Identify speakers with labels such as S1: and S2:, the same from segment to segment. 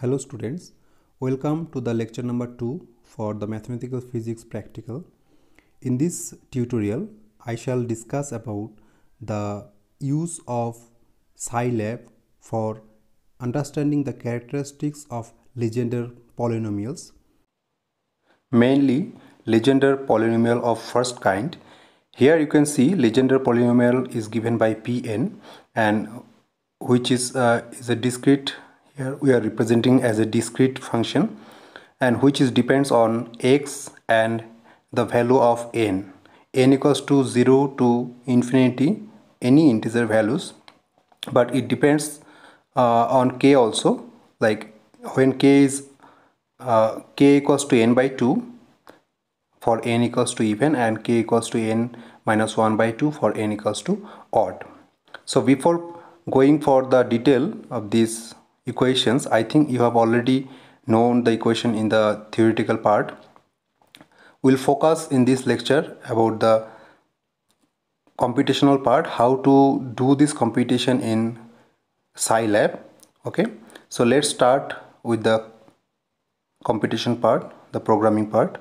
S1: Hello students, welcome to the lecture number 2 for the Mathematical Physics Practical. In this tutorial, I shall discuss about the use of Scilab for understanding the characteristics of Legendre polynomials. Mainly Legendre polynomial of first kind. Here you can see Legendre polynomial is given by Pn and which is a discrete. Here we are representing as a discrete function and which is depends on x and the value of n. N equals to 0 to infinity, any integer values, but it depends on k also, like when k is k equals to n by 2 for n equals to even and k equals to n minus 1 by 2 for n equals to odd. So before going for the detail of these equations, I think you have already known the equation in the theoretical part. We'll focus in this lecture about the computational part, how to do this computation in Scilab. Okay, so let's start with the computation part, the programming part.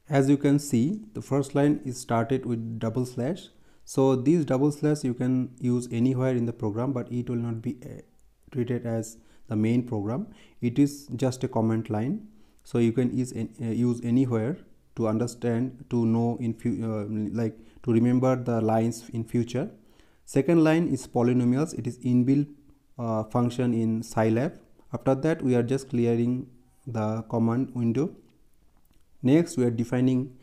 S1: As you can see, the first line is started with double slash. So these double slash you can use anywhere in the program, but it will not be treated as the main program. It is just a comment line, so you can use anywhere to understand, to know in like to remember the lines in future. Second line is polynomials. It is inbuilt function in Scilab. After that, we are just clearing the command window. Next, we are defining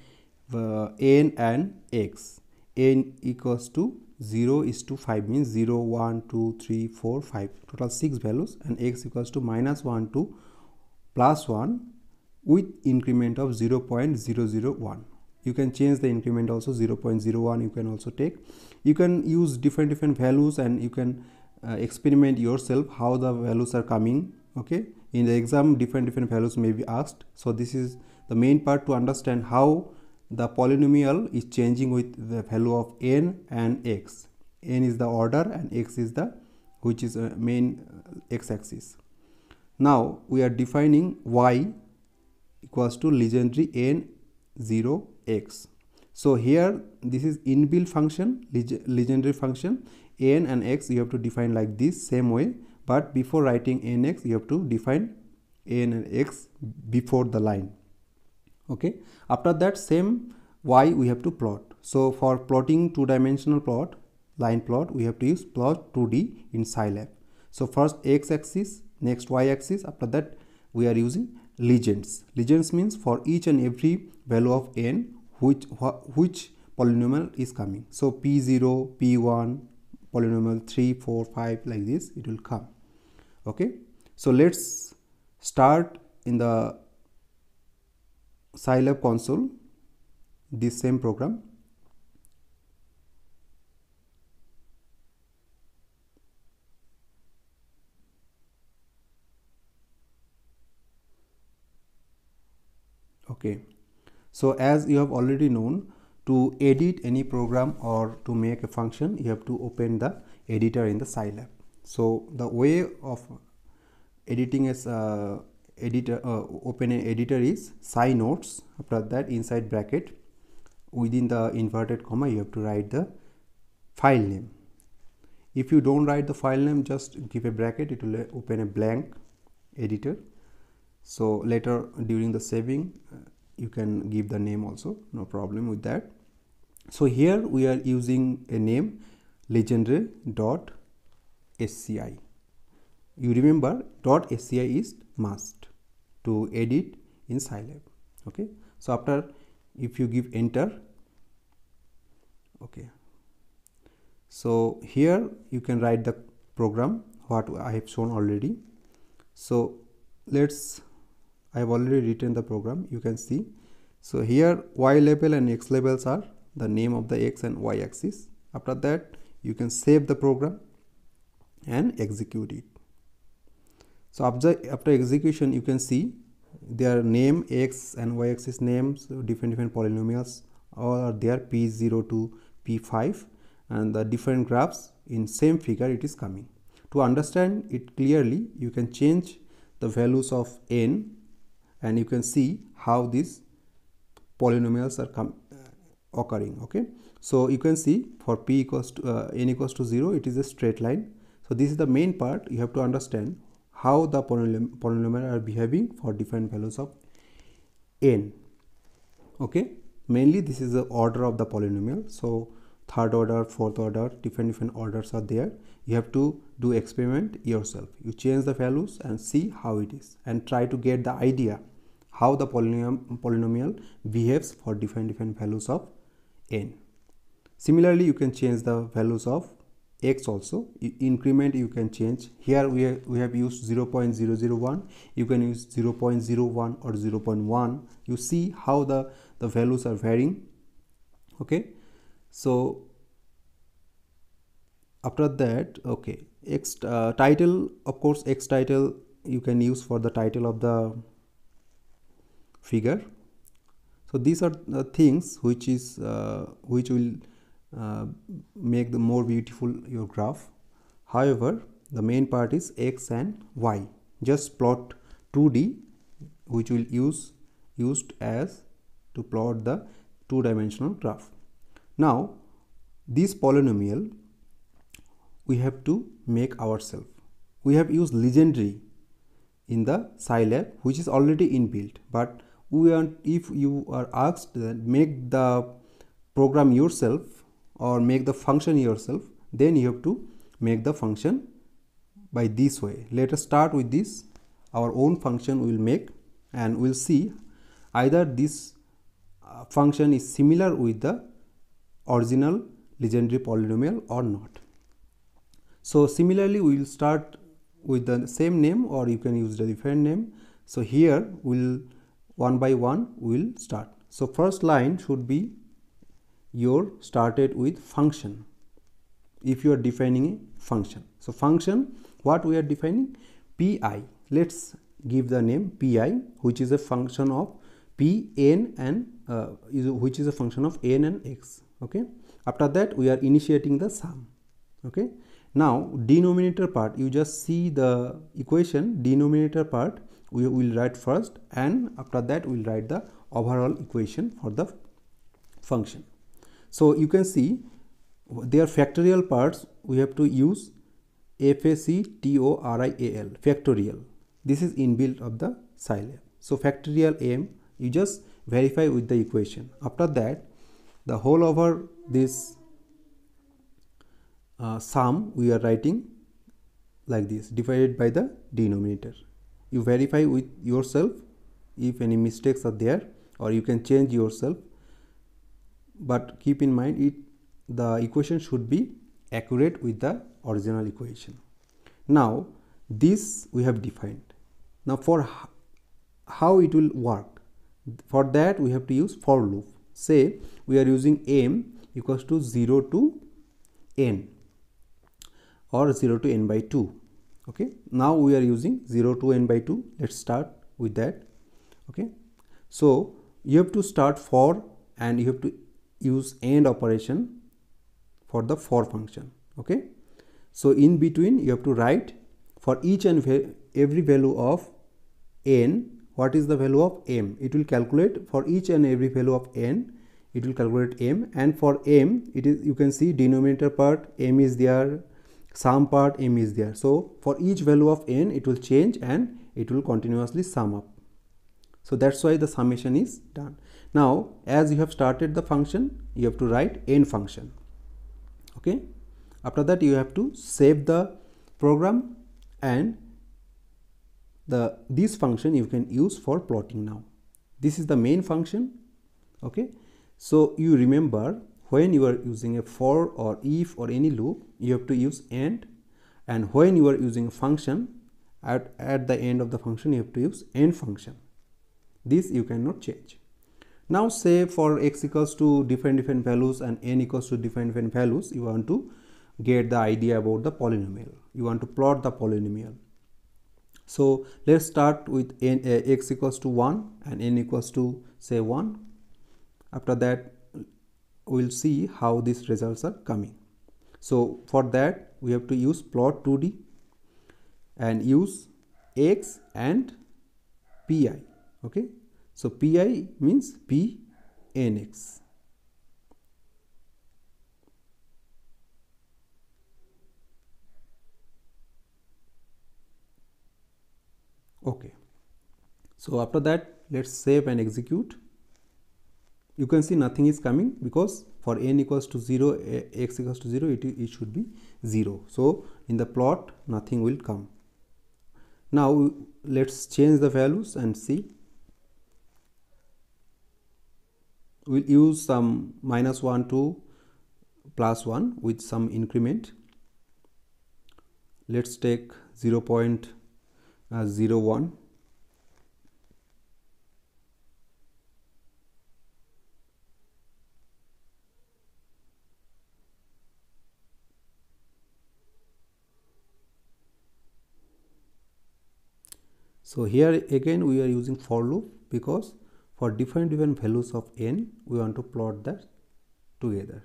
S1: n and x. N equals to 0 is to 5, means 0, 1, 2, 3, 4, 5, total 6 values, and x equals to minus 1 to plus 1 with increment of 0.001. You can change the increment also, 0.01 you can also take. You can use different values and you can experiment yourself how the values are coming. Okay, in the exam different values may be asked, so this is the main part to understand how the polynomial is changing with the value of n and x. N is the order and x is the which is main x-axis. Now we are defining y equals to Legendre n 0 x. So here this is inbuilt function, Legendre function. N and x you have to define like this same way, but before writing nx you have to define n and x before the line. Okay, after that same y we have to plot. So for plotting two-dimensional plot, line plot, we have to use plot 2D in Scilab. So first x-axis, next y-axis, after that we are using legendes. Legendes means for each and every value of n which polynomial is coming. So p0, p1, polynomial 3, 4, 5, like this it will come. Okay, so let's start in the Scilab console this same program. Okay, so as you have already known, to edit any program or to make a function you have to open the editor in the Scilab. So the way of editing is open an editor is scinodes. After that, inside bracket within the inverted comma you have to write the file name. If you don't write the file name, just give a bracket, it will open a blank editor. So later during the saving you can give the name also, no problem with that. So here we are using a name legendre.sci. You remember .sci is must to edit in Scilab. Okay, so after if you give enter, okay, so here you can write the program what I have shown already. So I have already written the program, you can see. So here y label and x labels are the name of the x and y axis. After that you can save the program and execute it. So after execution you can see their name x and y axis names, different polynomials are there, p0 to p5, and the different graphs in same figure it is coming. To understand it clearly, you can change the values of n and you can see how these polynomials are occurring. Okay, so you can see for p equals to n equals to 0, it is a straight line. So this is the main part. You have to understand how the polynomial are behaving for different values of n. Okay, mainly this is the order of the polynomial. So third order, fourth order, different orders are there. You have to do experiment yourself. You change the values and see how it is and try to get the idea how the polynomial behaves for different values of n. Similarly, you can change the values of x also. Increment you can change. Here we have used 0.001. You can use 0.01 or 0.1. You see how the values are varying. Okay, so after that, okay, x title, of course x title you can use for the title of the figure. So these are the things which will make the more beautiful your graph. However, the main part is x and y. Just plot 2D, which will used as to plot the two-dimensional graph. Now this polynomial we have to make ourselves. We have used legendary in the Scilab, which is already inbuilt, but we want, if you are asked that make the program yourself or make the function yourself, then you have to make the function by this way. Let us start with this. Our own function we will make and we'll see either this function is similar with the original legendary polynomial or not. So similarly, we will start with the same name or you can use the different name. So here we'll one by one we'll start. So first line should be your started with function if you are defining a function. So function, what we are defining? Pi. Let's give the name Pi, which is a function of p, n and which is a function of n and x. Okay, after that we are initiating the sum. Okay, now denominator part, you just see the equation. Denominator part we will write first and after that we will write the overall equation for the function. So you can see their factorial parts, we have to use factorial, factorial. This is inbuilt of the Scilab. So factorial m, you just verify with the equation. After that, the whole over this sum we are writing like this, divided by the denominator. You verify with yourself if any mistakes are there, or you can change yourself, but keep in mind the equation should be accurate with the original equation. Now this we have defined. Now for how it will work, for that we have to use for loop. Say we are using m equals to 0 to n or 0 to n by 2. Okay, now we are using 0 to n by 2. Let's start with that. Okay, so you have to start for and you have to use AND operation for the for function. Okay, so in between you have to write for each and every value of n, what is the value of m. It will calculate for each and every value of n, it will calculate m, and for m it is, you can see denominator part m is there, sum part m is there. So for each value of n it will change and it will continuously sum up. So that's why the summation is done. Now as you have started the function, you have to write n function. Okay, after that you have to save the program and this function you can use for plotting. Now this is the main function. Okay, so you remember when you are using a for or if or any loop, you have to use and when you are using a function, at the end of the function you have to use end function. This you cannot change. Now say for x equals to different values and n equals to different values, you want to get the idea about the polynomial, you want to plot the polynomial. So let's start with x equals to 1 and n equals to say 1. After that we'll see how these results are coming. So for that we have to use plot 2D. and use x and pi. Okay, so pi means p nx. Okay, so after that let's save and execute. You can see nothing is coming because for n equals to 0, x equals to 0, it should be 0. So in the plot nothing will come. Now let's change the values and see. We'll use some -1 to +1 with some increment. Let's take 0.01. So here again we are using for loop because for different values of n we want to plot that together.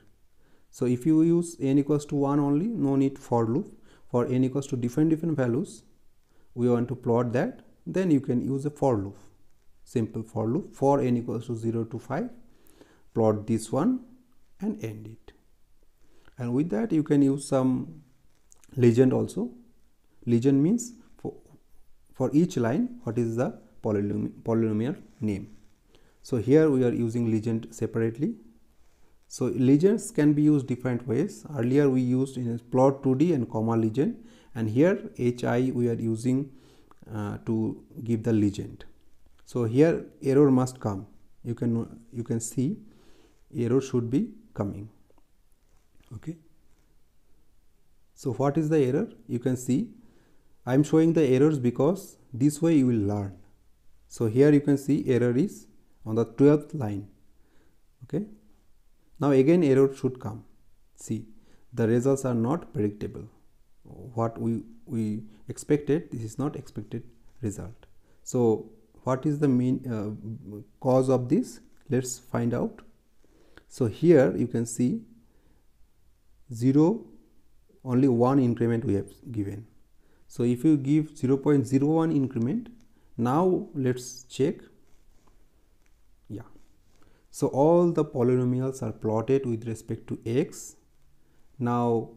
S1: So if you use n equals to 1 only, no need for loop. For n equals to different values we want to plot that, then you can use a for loop, simple for loop. For n equals to 0 to 5, plot this one and end it. And with that you can use some legend also. Legend means for each line what is the polynomial name. So here we are using legend separately. So legends can be used different ways. Earlier we used in plot 2D and comma legend, and here hi we are using to give the legend. So here error must come. You can see error should be coming. Okay, so what is the error? You can see I am showing the errors because this way you will learn. So here you can see error is on the 12th line. Okay, now again error should come. See, the results are not predictable. What we expected, this is not expected result. So what is the main cause of this? Let's find out. So here you can see 0, only one increment we have given. So if you give 0.01 increment, now let's check. Yeah, so all the polynomials are plotted with respect to x. Now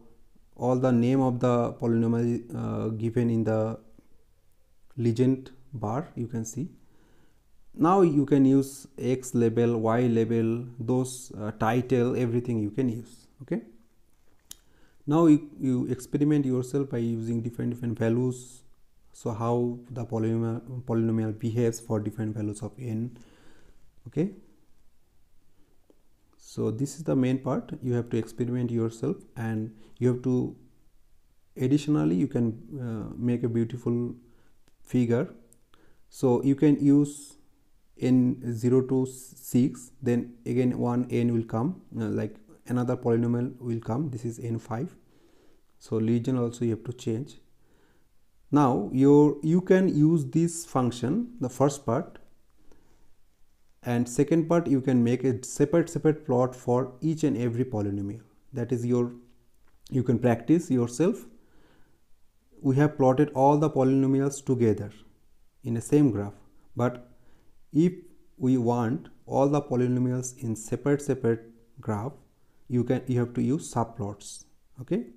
S1: all the name of the polynomial given in the legend bar, you can see. Now you can use x label, y label, those title, everything you can use. Okay, now you experiment yourself by using different values. So how the polynomial behaves for different values of n. Okay, so this is the main part. You have to experiment yourself, and you have to additionally you can make a beautiful figure. So you can use n 0 to 6, then again one n will come, like another polynomial will come. This is n5. So legend also you have to change. Now you can use this function, the first part, and second part you can make a separate plot for each and every polynomial. That is you can practice yourself. We have plotted all the polynomials together in a same graph, but if we want all the polynomials in separate graph, you have to use subplots. Okay,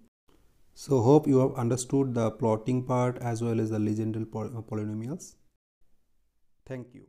S1: so hope you have understood the plotting part as well as the legendal polynomials. Thank you.